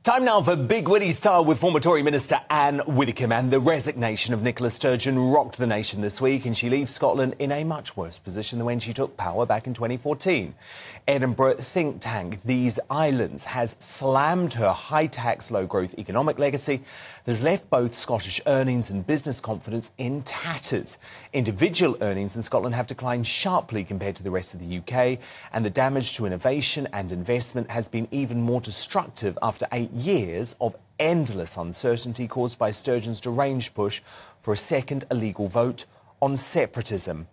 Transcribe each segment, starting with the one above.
Time now for Big Witty Style with former Tory Minister Anne Widdecombe, and the resignation of Nicola Sturgeon rocked the nation this week, and she leaves Scotland in a much worse position than when she took power back in 2014. Edinburgh think tank These Islands has slammed her high-tax, low-growth economic legacy that has left both Scottish earnings and business confidence in tatters. Individual earnings in Scotland have declined sharply compared to the rest of the UK, and the damage to innovation and investment has been even more destructive after 8 years of endless uncertainty caused by Sturgeon's deranged push for a second illegal vote on separatism.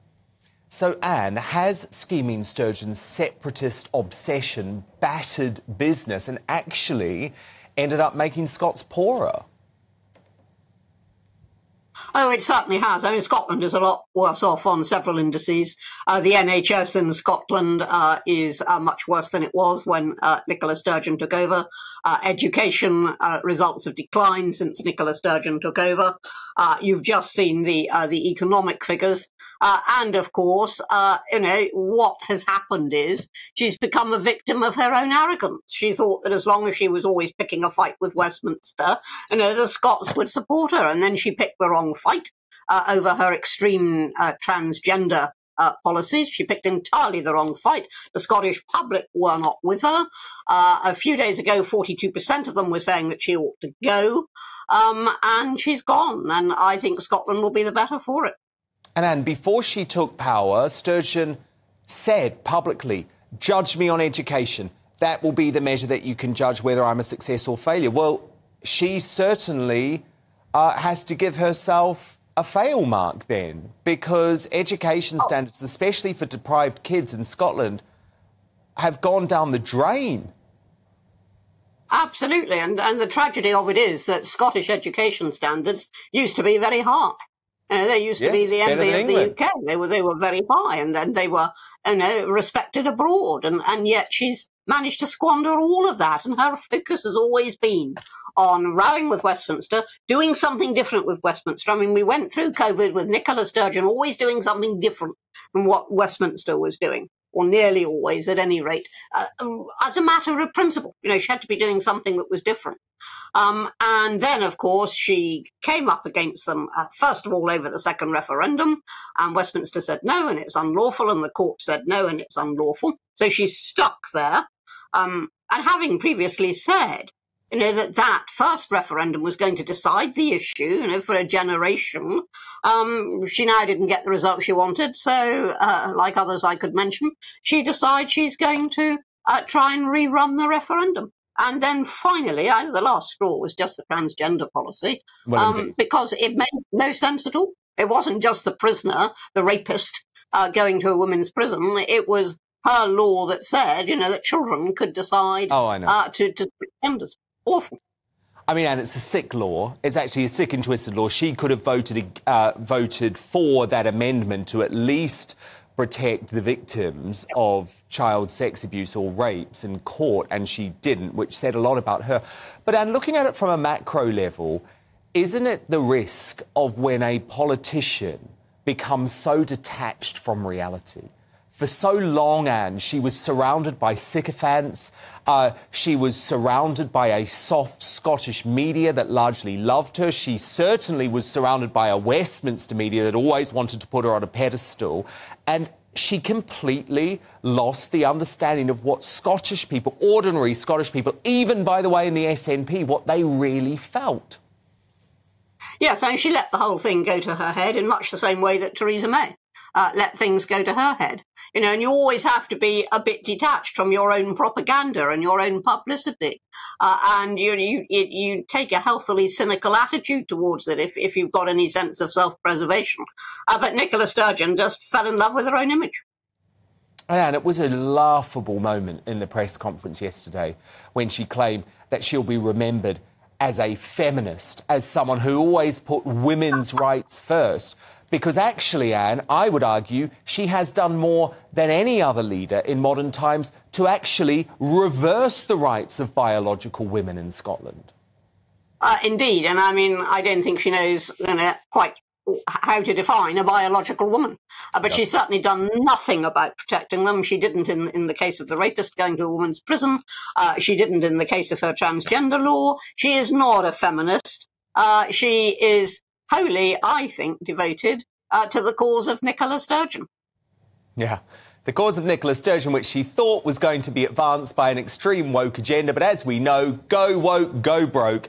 So, Anne, has scheming Sturgeon's separatist obsession battered business and actually ended up making Scots poorer? Oh, it certainly has. I mean, Scotland is a lot worse off on several indices. The NHS in Scotland is much worse than it was when Nicola Sturgeon took over. Education results have declined since Nicola Sturgeon took over. You've just seen the economic figures. And, of course, what has happened is she's become a victim of her own arrogance. She thought that as long as she was always picking a fight with Westminster, the Scots would support her. And then she picked the wrong fight over her extreme transgender policies. She picked entirely the wrong fight. The Scottish public were not with her. A few days ago, 42% of them were saying that she ought to go, and she's gone. And I think Scotland will be the better for it. And Anne, before she took power, Sturgeon said publicly, "Judge me on education. That will be the measure that you can judge whether I'm a success or failure." Well, she certainly has to give herself a fail mark then, because education standards, especially for deprived kids in Scotland, have gone down the drain. Absolutely, and the tragedy of it is that Scottish education standards used to be very high. They used to be the envy of the UK. They were very high, and they were respected abroad, and yet she's managed to squander all of that, and her focus has always been on rowing with Westminster, doing something different with Westminster. I mean, we went through COVID with Nicola Sturgeon always doing something different from what Westminster was doing, or nearly always, at any rate, as a matter of principle. She had to be doing something that was different. And then, of course, she came up against them, first of all, over the second referendum, and Westminster said no, and it's unlawful, and the court said no, and it's unlawful. So she's stuck there. And having previously said, that first referendum was going to decide the issue, for a generation, she now didn't get the result she wanted. So, like others I could mention, she decides she's going to try and rerun the referendum. And then finally, the last straw was just the transgender policy, because it made no sense at all. It wasn't just the prisoner, the rapist, going to a women's prison. It was her law that said, that children could decide to switch genders. Awful. I mean, and it's a sick law. It's actually a sick and twisted law. She could have voted for that amendment to at least protect the victims of child sex abuse or rapes in court, and she didn't, which said a lot about her. But Anne, looking at it from a macro level, isn't it the risk of when a politician becomes so detached from reality? For so long, Anne, she was surrounded by sycophants. She was surrounded by a soft Scottish media that largely loved her. She certainly was surrounded by a Westminster media that always wanted to put her on a pedestal. And she completely lost the understanding of what Scottish people, ordinary Scottish people, even, by the way, in the SNP, what they really felt. Yes, and she let the whole thing go to her head in much the same way that Theresa May let things go to her head. And you always have to be a bit detached from your own propaganda and your own publicity. And you take a healthily cynical attitude towards it if you've got any sense of self-preservation. But Nicola Sturgeon just fell in love with her own image. And it was a laughable moment in the press conference yesterday when she claimed that she'll be remembered as a feminist, as someone who always put women's rights first. Because actually, Anne, I would argue she has done more than any other leader in modern times to actually reverse the rights of biological women in Scotland. Indeed, and I mean, I don't think she knows quite how to define a biological woman. But she's certainly done nothing about protecting them. She didn't in the case of the rapist going to a woman's prison. She didn't in the case of her transgender law. She is not a feminist. She is wholly, I think, devoted to the cause of Nicola Sturgeon. Yeah. The cause of Nicola Sturgeon, which she thought was going to be advanced by an extreme woke agenda. But as we know, go woke, go broke.